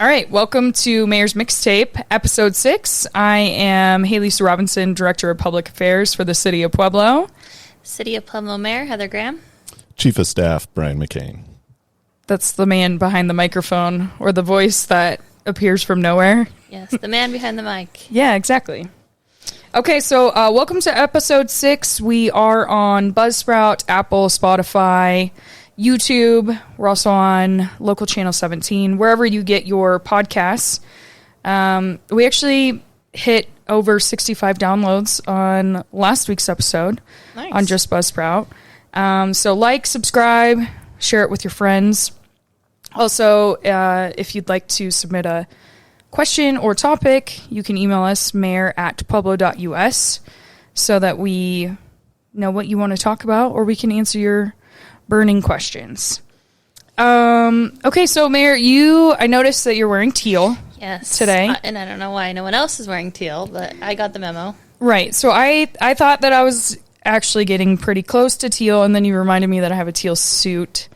All right, welcome to Mayor's Mixtape, Episode 6. I am Haley Sue Robinson, Director of Public Affairs for the City of Pueblo. City of Pueblo Mayor Heather Graham. Chief of Staff Brian McCain. That's the man behind the microphone, or the voice that appears from nowhere. Yes, the man behind the mic. Yeah, exactly. Okay, so welcome to Episode 6. We are on Buzzsprout, Apple, Spotify, YouTube. We're also on local channel 17, wherever you get your podcasts. We actually hit over 65 downloads on last week's episode. Nice. On just Buzzsprout. So like, subscribe, share it with your friends. Also, if you'd like to submit a question or topic, you can email us mayor@pueblo.us so that we know what you want to talk about, or we can answer your burning questions. Okay, so Mayor, I noticed that you're wearing teal. Yes. Today. And I don't know why no one else is wearing teal, but I got the memo. Right. So I thought that I was actually getting pretty close to teal, and then you reminded me that I have a teal suit.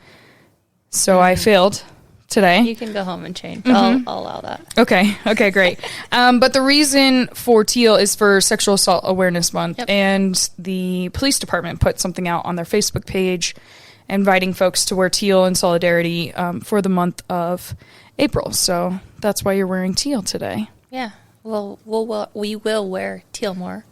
So I failed today. You can go home and change. I'll allow that. Okay, great. But the reason for teal is for Sexual Assault Awareness Month, and the police department put something out on their Facebook page inviting folks to wear teal in solidarity for the month of April. So that's why you're wearing teal today. Yeah. Well, we will wear teal more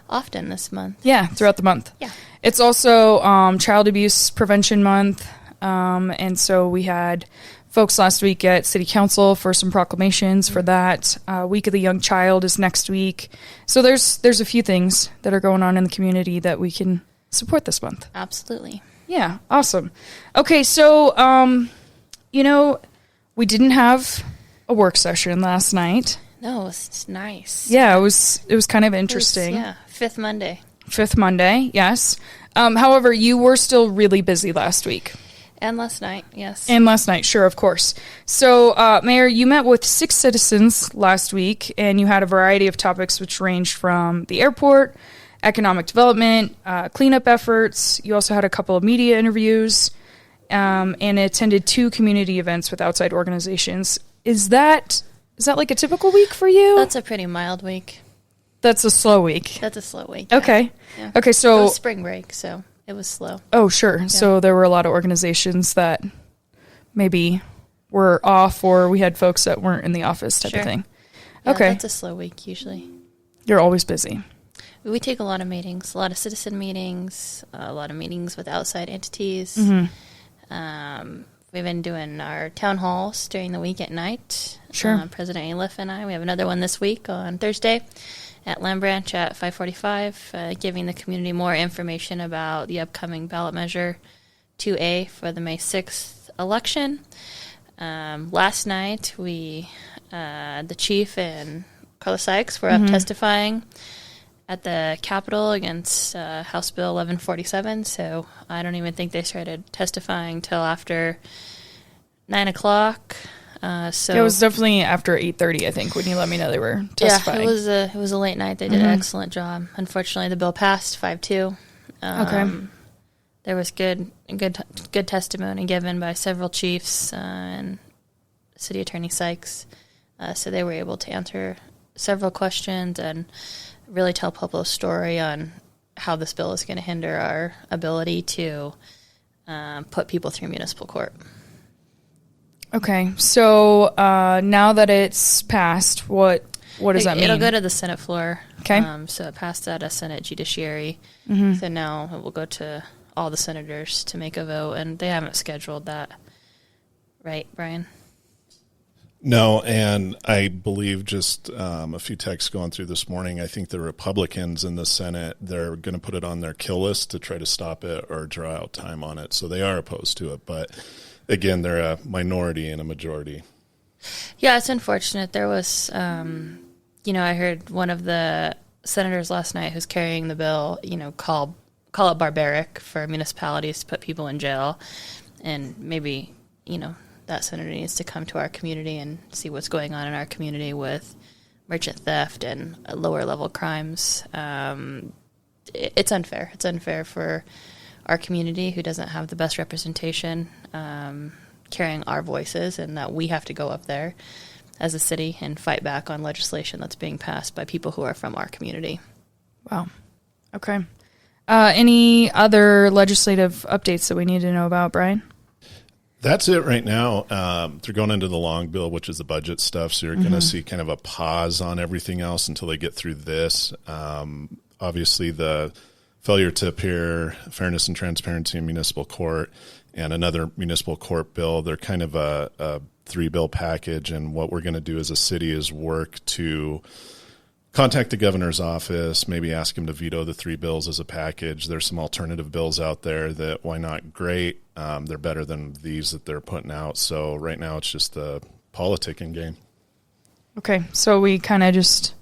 often this month. Yeah, throughout the month. Yeah. It's also Child Abuse Prevention Month, and so we had folks last week at City Council for some proclamations for that. Week of the Young Child is next week. So there's a few things that are going on in the community that we can support this month. Absolutely. Yeah, awesome. Okay, so, we didn't have a work session last night. No, it's nice. Yeah, it was kind of interesting. Fifth Monday. Fifth Monday, yes. However, you were still really busy last week. And last night, yes. And last night, sure, of course. So, Mayor, you met with 6 citizens last week, and you had a variety of topics which ranged from the airport, economic development, cleanup efforts. You also had a couple of media interviews, and attended 2 community events with outside organizations. Is that like a typical week for you? That's a pretty mild week. That's a slow week. That's a slow week. Yeah. Okay. Yeah. Okay, so it was spring break, so it was slow. Oh, sure. Yeah. So there were a lot of organizations that maybe were off, or we had folks that weren't in the office type of thing. Yeah, okay. That's a slow week usually. You're always busy. We take a lot of meetings, a lot of citizen meetings, a lot of meetings with outside entities. Mm-hmm. We've been doing our town halls during the week at night. Sure. President Aliff and I. We have another one this week on Thursday at Lamb Branch at 5:45, giving the community more information about the upcoming ballot measure 2A for the May 6th election. Last night, the chief and Carlos Sykes were up testifying at the Capitol against House Bill 1147, so I don't even think they started testifying till after 9 o'clock. So it was definitely after 8:30, I think, when you let me know they were testifying. Yeah, it was a late night. They did an excellent job. Unfortunately, the bill passed 5-2. Okay. There was good testimony given by several chiefs and City Attorney Sykes, so they were able to answer several questions and really tell Pueblo's story on how this bill is going to hinder our ability to put people through municipal court. Okay, so now that it's passed, what does that mean? It'll go to the Senate floor. Okay. So it passed out of Senate Judiciary. So now it will go to all the senators to make a vote, and they haven't scheduled that. Right, Brian? No, and I believe just a few texts going through this morning, I think the Republicans in the Senate, they're going to put it on their kill list to try to stop it or draw out time on it. So they are opposed to it. But, again, they're a minority and a majority. Yeah, it's unfortunate. There was, I heard one of the senators last night who's carrying the bill, call it barbaric for municipalities to put people in jail. And maybe, that senator needs to come to our community and see what's going on in our community with merchant theft and lower level crimes. It's unfair. It's unfair for our community who doesn't have the best representation carrying our voices, and that we have to go up there. as a city and fight back on legislation that's being passed by people who are from our community. Wow. Okay. Any other legislative updates that we need to know about, Brian? That's it right now. They're going into the long bill, which is the budget stuff. So you're going to see kind of a pause on everything else until they get through this. Obviously, the failure to appear, fairness and transparency in municipal court, and another municipal court bill. They're kind of a 3-bill package. And what we're going to do as a city is work to contact the governor's office, maybe ask him to veto the 3 bills as a package. There's some alternative bills out there that, why not? Great. They're better than these that they're putting out. So right now it's just the politicking game. Okay, so we kind of just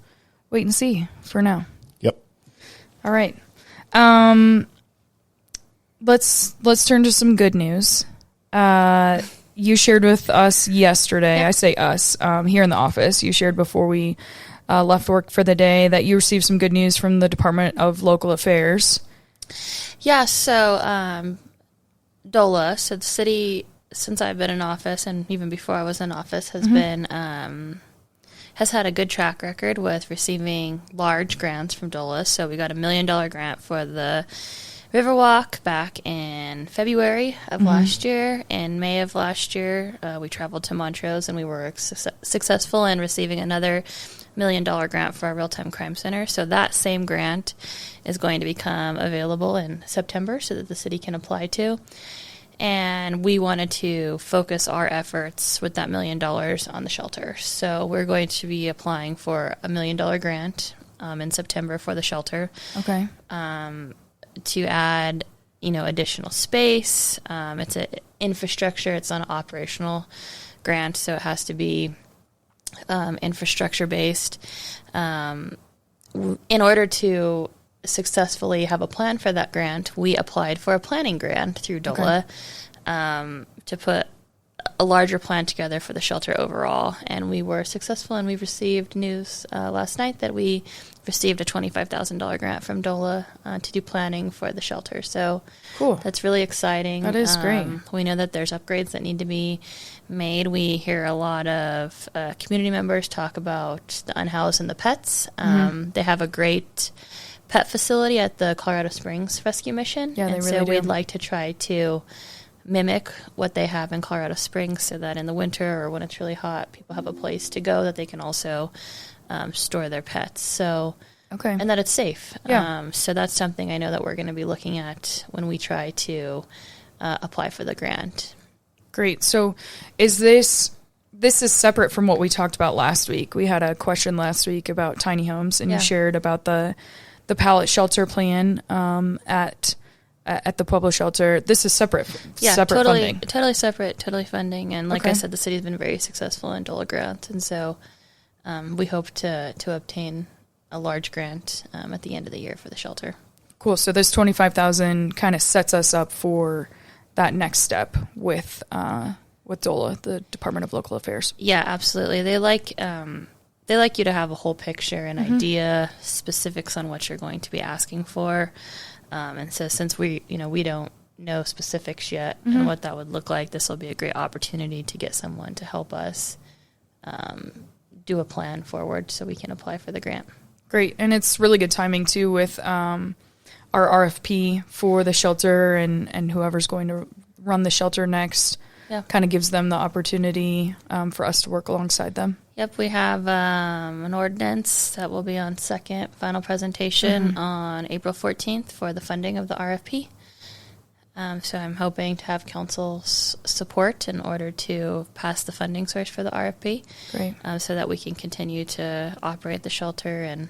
wait and see for now. Yep. All right. Let's turn to some good news. You shared with us yesterday, I say us, here in the office, you shared before we left work for the day that you received some good news from the Department of Local Affairs. Yeah, so DOLA, so the city, since I've been in office and even before I was in office, has been has had a good track record with receiving large grants from DOLA. So we got $1 million grant for the Riverwalk back in February of last year. In May of last year, we traveled to Montrose and we were successful in receiving another $1 million grant for our real-time crime center. So that same grant is going to become available in September so that the city can apply to. And we wanted to focus our efforts with that $1 million on the shelter. So we're going to be applying for a $1 million grant in September for the shelter. Okay. To add, additional space. It's an infrastructure. It's not an operational grant, so it has to be infrastructure based. In order to successfully have a plan for that grant, we applied for a planning grant through DOLA to put a larger plan together for the shelter overall, and we were successful, and we received news last night that we received a $25,000 grant from DOLA to do planning for the shelter. So cool. That's really exciting. That is great. We know that there's upgrades that need to be made. We hear a lot of community members talk about the unhoused and the pets. They have a great pet facility at the Colorado Springs Rescue Mission. Yeah, they and really so do. we'd like to try to mimic what they have in Colorado Springs so that in the winter or when it's really hot, people have a place to go that they can also store their pets. So, okay. And that it's safe. Yeah. So that's something I know that we're going to be looking at when we try to apply for the grant. Great. So is this is separate from what we talked about last week? We had a question last week about tiny homes, and you shared about the pallet shelter plan at the Pueblo shelter. This is separate funding. Totally separate, totally funding. And like I said, the city's been very successful in DOLA grants, and so we hope to obtain a large grant at the end of the year for the shelter. Cool. So this $25,000 kind of sets us up for that next step with DOLA, the Department of Local Affairs. Yeah, absolutely. They like you to have a whole picture, an idea, specifics on what you're going to be asking for. And so since we don't know specifics yet and what that would look like, this will be a great opportunity to get someone to help us do a plan forward so we can apply for the grant. Great. And it's really good timing, too, with our RFP for the shelter and whoever's going to run the shelter next. Yeah. Kind of gives them the opportunity for us to work alongside them. Yep, we have an ordinance that will be on second final presentation on April 14th for the funding of the RFP. So I'm hoping to have council's support in order to pass the funding source for the RFP. Great. So that we can continue to operate the shelter and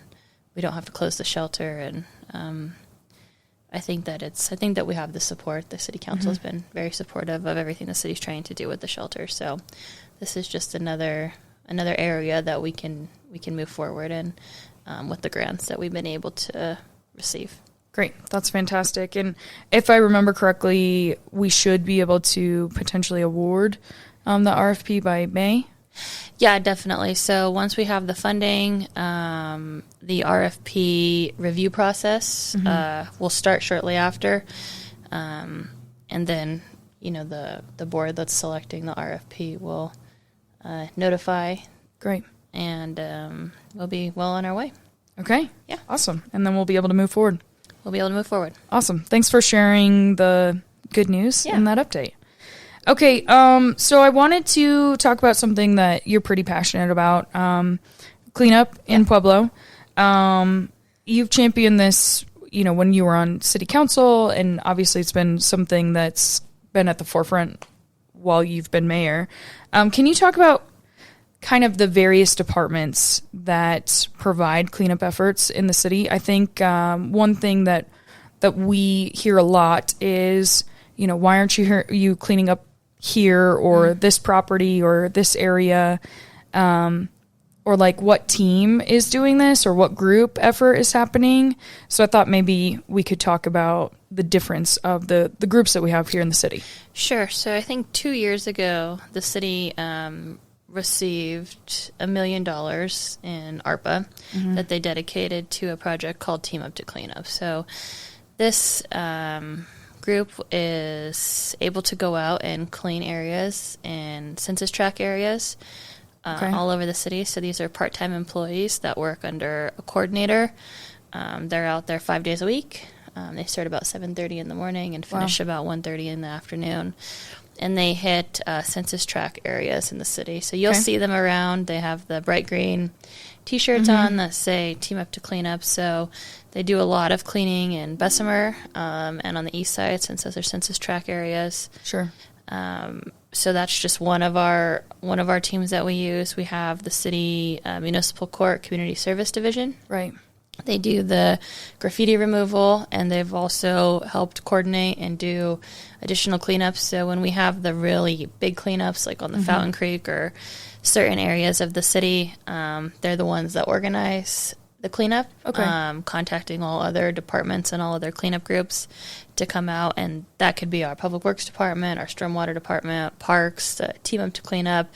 we don't have to close the shelter. And I think that we have the support. The city council has been very supportive of everything the city's trying to do with the shelter. So this is just another area that we can move forward in with the grants that we've been able to receive. Great. That's fantastic. And if I remember correctly, we should be able to potentially award the RFP by May? Yeah, definitely. So once we have the funding, the RFP review process will start shortly after. And then, the board that's selecting the RFP will notify Great. And we'll be well on our way. Okay. Yeah. Awesome. And then we'll be able to move forward. We'll be able to move forward. Awesome. Thanks for sharing the good news Yeah. in that update. Okay. So I wanted to talk about something that you're pretty passionate about. Cleanup in Pueblo. You've championed this, when you were on city council, and obviously it's been something that's been at the forefront while you've been mayor. Can you talk about kind of the various departments that provide cleanup efforts in the city? I think one thing that we hear a lot is, why aren't you cleaning up here or this property or this area? Or like what team is doing this or what group effort is happening. So I thought maybe we could talk about the difference of the groups that we have here in the city. Sure. So I think 2 years ago, the city received $1 million in ARPA that they dedicated to a project called Team Up to Clean Up. So this group is able to go out and clean areas and census tract areas all over the city. So these are part-time employees that work under a coordinator. They're out there 5 days a week. They start about 7:30 in the morning and finish about 1:30 in the afternoon. And they hit census tract areas in the city. So you'll see them around. They have the bright green T-shirts on that say Team Up to Clean Up. So they do a lot of cleaning in Bessemer and on the east side, since those are census tract areas. Sure. So that's just one of our teams that we use. We have the city municipal court community service division. Right. They do the graffiti removal, and they've also helped coordinate and do additional cleanups. So when we have the really big cleanups, like on the Fountain Creek or certain areas of the city, they're the ones that organize the cleanup, contacting all other departments and all other cleanup groups to come out, and that could be our public works department, our stormwater department, parks, the Team Up to Clean Up,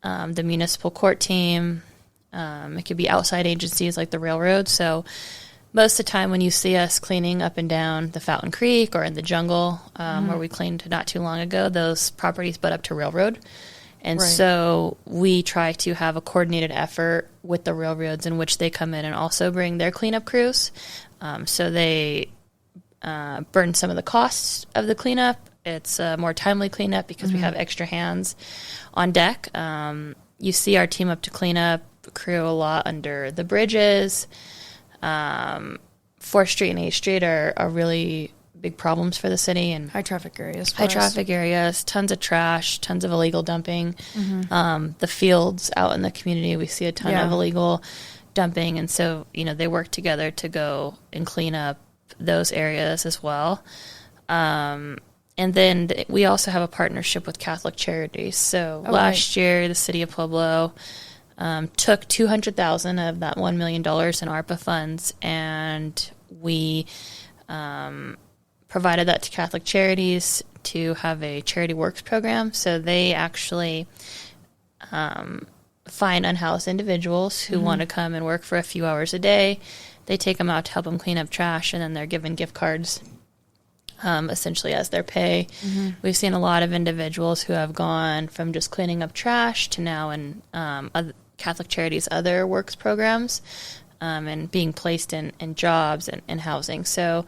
the municipal court team. It could be outside agencies like the railroad. So most of the time when you see us cleaning up and down the Fountain Creek or in the jungle, where we cleaned not too long ago, those properties butt up to railroad. And so we try to have a coordinated effort with the railroads in which they come in and also bring their cleanup crews. So they burn some of the costs of the cleanup. It's a more timely cleanup because we have extra hands on deck. You see our Team Up to Clean Up crew a lot under the bridges. 4th Street and 8th Street are really big problems for the city, and High traffic areas. Tons of trash, tons of illegal dumping. The fields out in the community, we see a ton of illegal dumping, and so they work together to go and clean up those areas as well. And then we also have a partnership with Catholic Charities. So last year, the city of Pueblo took $200,000 of that $1 million in ARPA funds, and we provided that to Catholic Charities to have a charity works program. So they actually find unhoused individuals who want to come and work for a few hours a day. They take them out to help them clean up trash, and then they're given gift cards essentially as their pay. We've seen a lot of individuals who have gone from just cleaning up trash to now in Catholic Charities' other works programs and being placed in jobs and housing. So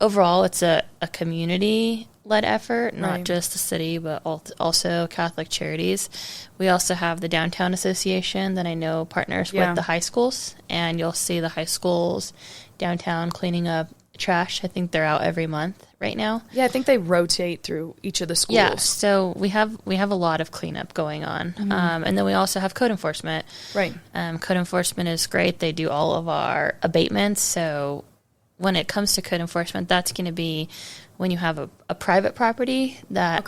overall, it's a community-led effort, not just the city, but also Catholic Charities. We also have the Downtown Association that I know partners with the high schools, and you'll see the high schools downtown cleaning up trash. I think they're out every month right now. Yeah, I think they rotate through each of the schools. Yeah, so we have a lot of cleanup going on. And then we also have code enforcement. Right. Code enforcement is great. They do all of our abatements. So when it comes to code enforcement, that's going to be when you have a private property that,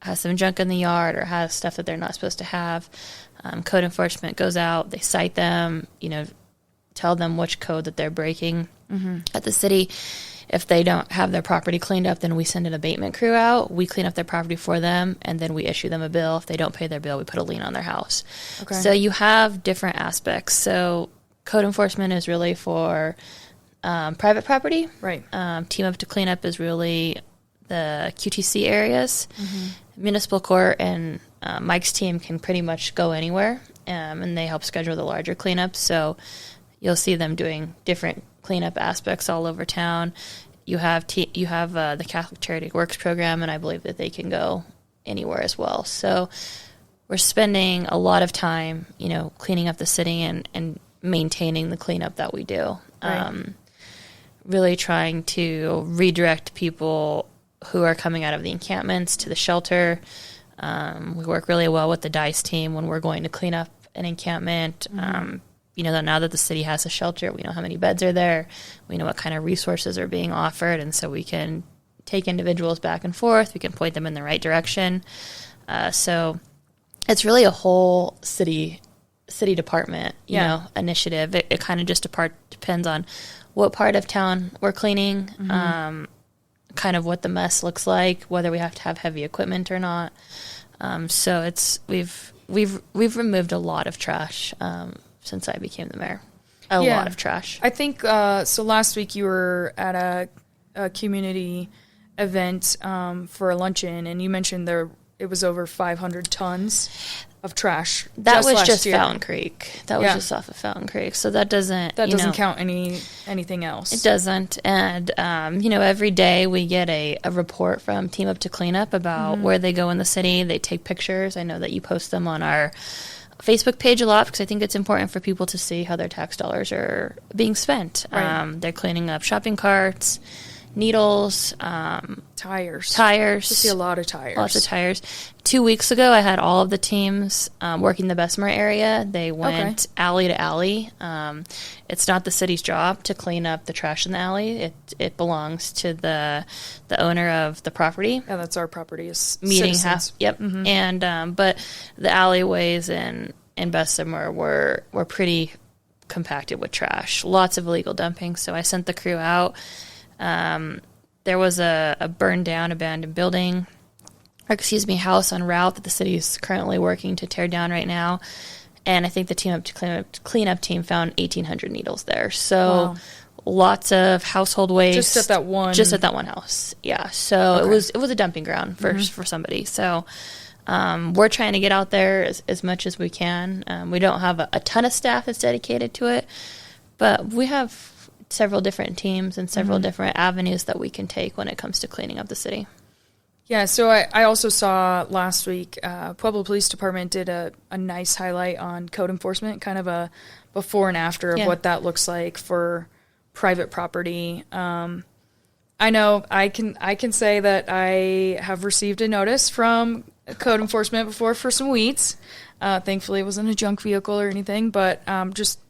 has some junk in the yard or has stuff that they're not supposed to have. Code enforcement goes out, they cite them, tell them which code that they're breaking at the city. If they don't have their property cleaned up, then we send an abatement crew out. We clean up their property for them, and then we issue them a bill. If they don't pay their bill, we put a lien on their house. Okay. So you have different aspects. So code enforcement is really for private property. Right. Team Up to Clean Up is really the QTC areas. Municipal court and Mike's team can pretty much go anywhere, and they help schedule the larger cleanups. So you'll see them doing different cleanup aspects all over town. You have the Catholic Charity Works program, and I believe that they can go anywhere as well. So we're spending a lot of time, cleaning up the city and maintaining the cleanup that we do. Right. Really trying to redirect people who are coming out of the encampments to the shelter. We work really well with the DICE team when we're going to clean up an encampment. That now that the city has a shelter, we know how many beds are there. We know what kind of resources are being offered, and so we can take individuals back and forth. We can point them in the right direction. So it's really a whole city department, initiative. It kind of just depends on what part of town we're cleaning, kind of what the mess looks like, whether we have to have heavy equipment or not. So we've removed a lot of trash since I became the mayor. A lot of trash. I think so. Last week you were at a community event for a luncheon, and you mentioned it was over 500 tons of trash. That was just year. Fountain Creek. That was just off of Fountain Creek. So that doesn't count anything else. It doesn't. And every day we get a report from Team Up to Cleanup about where they go in the city. They take pictures. I know that you post them on our Facebook page a lot because I think it's important for people to see how their tax dollars are being spent. Right. They're cleaning up shopping carts, needles, tires. I see a lot of tires. Lots of tires. 2 weeks ago, I had all of the teams working the Bessemer area. They went alley to alley. It's not the city's job to clean up the trash in the alley. It belongs to the owner of the property. Yeah, that's our property. Meeting half. Yep. And but the alleyways in Bessemer were pretty compacted with trash. Lots of illegal dumping. So I sent the crew out. There was a burned down abandoned building, house on route that the city is currently working to tear down right now. And I think the Team Up to Cleanup team found 1,800 needles there. So lots of household waste. Just at that one house. Yeah. So it was a dumping ground for somebody. So we're trying to get out there as much as we can. We don't have a ton of staff that's dedicated to it, but we have several different teams and several different avenues that we can take when it comes to cleaning up the city. Yeah, so I also saw last week Pueblo Police Department did a nice highlight on code enforcement, kind of a before and after of what that looks like for private property. I know I can say that I have received a notice from code enforcement before for some weeds. Thankfully, it wasn't a junk vehicle or anything, but just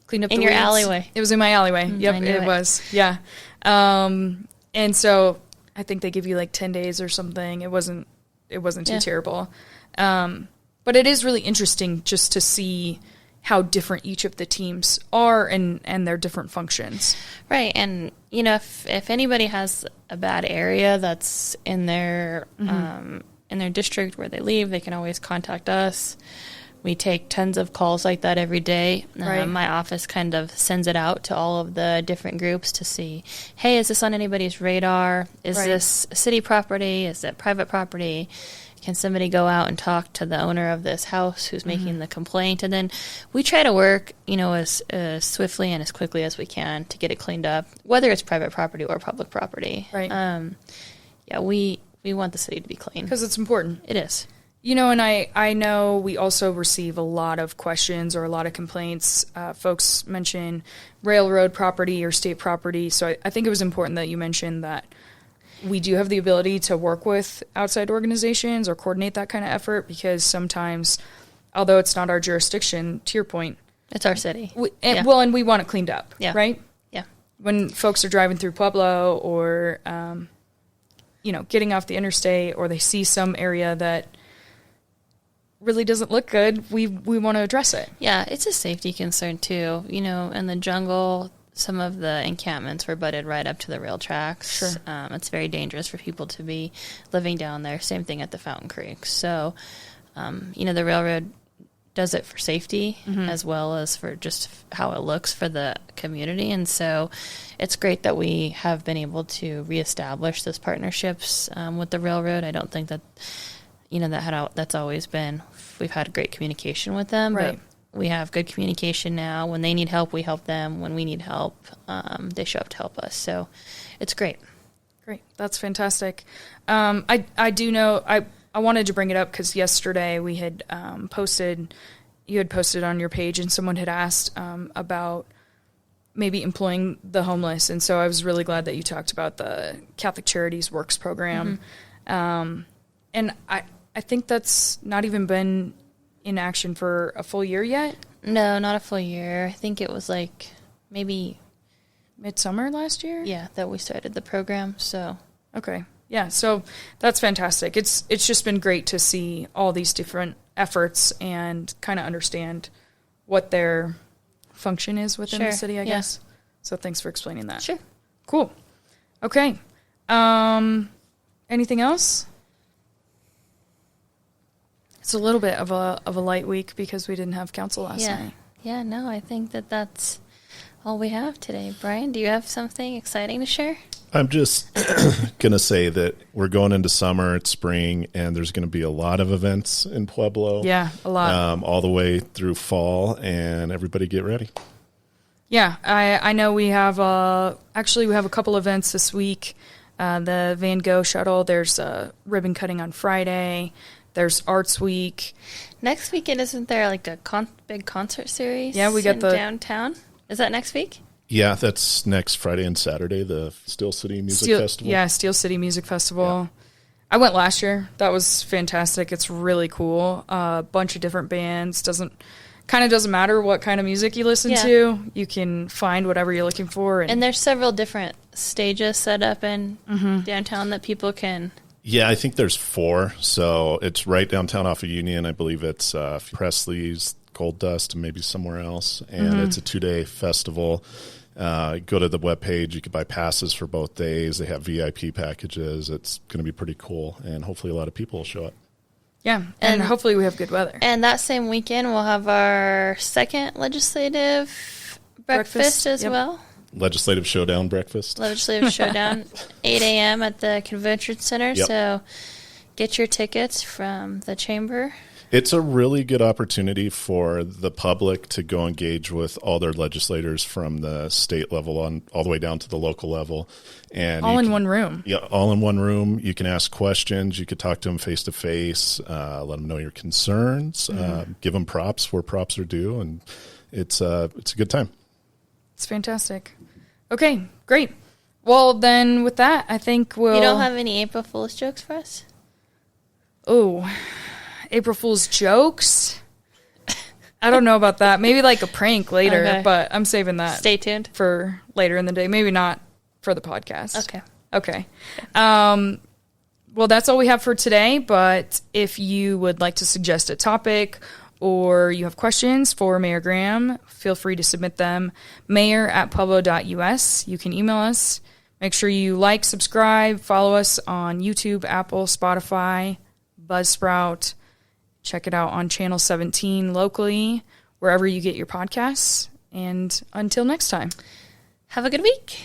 cleaned up the weeds. In your alleyway. It was in my alleyway. Yep, it was. Yeah. And so I think they give you like 10 days or something. It wasn't too terrible. But it is really interesting just to see how different each of the teams are and their different functions. Right. And, if anybody has a bad area that's in their district where they live, they can always contact us. We take tons of calls like that every day. Right. My office kind of sends it out to all of the different groups to see, hey, is this on anybody's radar? Is this city property? Is it private property? Can somebody go out and talk to the owner of this house who's making the complaint? And then we try to work, as swiftly and as quickly as we can to get it cleaned up, whether it's private property or public property. Right. We want the city to be clean. Because it's important. It is. And I know we also receive a lot of questions or a lot of complaints. Folks mention railroad property or state property. So I think it was important that you mentioned that we do have the ability to work with outside organizations or coordinate that kind of effort because sometimes, although it's not our jurisdiction, to your point, it's our city. And we want it cleaned up, right? Yeah. When folks are driving through Pueblo or, getting off the interstate or they see some area that really doesn't look good, we want to address it. Yeah, it's a safety concern too. In the jungle, some of the encampments were butted right up to the rail tracks. Sure. It's very dangerous for people to be living down there. Same thing at the Fountain Creek. So, the railroad does it for safety as well as for just how it looks for the community. And so it's great that we have been able to reestablish those partnerships with the railroad. I don't think that that's always been, we've had great communication with them, Right. but we have good communication now. When they need help, we help them. When we need help, they show up to help us. So it's great. Great. That's fantastic. I do know, I wanted to bring it up because yesterday we had you had posted on your page and someone had asked about maybe employing the homeless. And so I was really glad that you talked about the Catholic Charities Works program. And I think that's not even been in action for a full year yet. No, not a full year. I think it was like maybe Midsummer last year? Yeah, that we started the program. So okay. Yeah, so that's fantastic. It's just been great to see all these different efforts and kind of understand what their function is within the city, I guess. So thanks for explaining that. Sure. Cool. Okay. Anything else? It's a little bit of a light week because we didn't have council last night. Yeah, no, I think that's all we have today. Brian, do you have something exciting to share? I'm just going to say that we're going into summer, it's spring, and there's going to be a lot of events in Pueblo. Yeah, a lot. All the way through fall, and everybody get ready. Yeah, I know we have a couple events this week. The Van Gogh shuttle, there's a ribbon cutting on Friday. There's Arts Week. Next weekend, isn't there like a big concert series? Yeah, we got in the downtown. Is that next week? Yeah, that's next Friday and Saturday, the Steel City Music Festival. Yeah, Steel City Music Festival. Yeah. I went last year. That was fantastic. It's really cool. A bunch of different bands. Doesn't matter what kind of music you listen to. You can find whatever you're looking for. And there's several different stages set up in downtown that people can... Yeah, I think there's 4. So it's right downtown off of Union. I believe it's Presley's, Gold Dust, and maybe somewhere else. And it's a 2-day festival. Go to the webpage. You can buy passes for both days. They have VIP packages. It's going to be pretty cool. And hopefully a lot of people will show up. Yeah, and hopefully we have good weather. And that same weekend, we'll have our second legislative breakfast as well. Legislative Showdown breakfast. Legislative Showdown, 8 a.m. at the Convention Center. Yep. So get your tickets from the chamber. It's a really good opportunity for the public to go engage with all their legislators from the state level on all the way down to the local level. And all in one room. Yeah, all in one room. You can ask questions. You could talk to them face to face, let them know your concerns, give them props where props are due, and it's a good time. It's fantastic. Okay, great. Well, then with that, I think we'll... You don't have any April Fool's jokes for us? Oh, April Fool's jokes? I don't know about that. Maybe like a prank later, but I'm saving that. Stay tuned. For later in the day. Maybe not for the podcast. Okay. Well, that's all we have for today, but if you would like to suggest a topic or you have questions for Mayor Graham, feel free to submit them. mayor@pueblo.us. You can email us. Make sure you like, subscribe, follow us on YouTube, Apple, Spotify, Buzzsprout. Check it out on Channel 17 locally, wherever you get your podcasts. And until next time. Have a good week.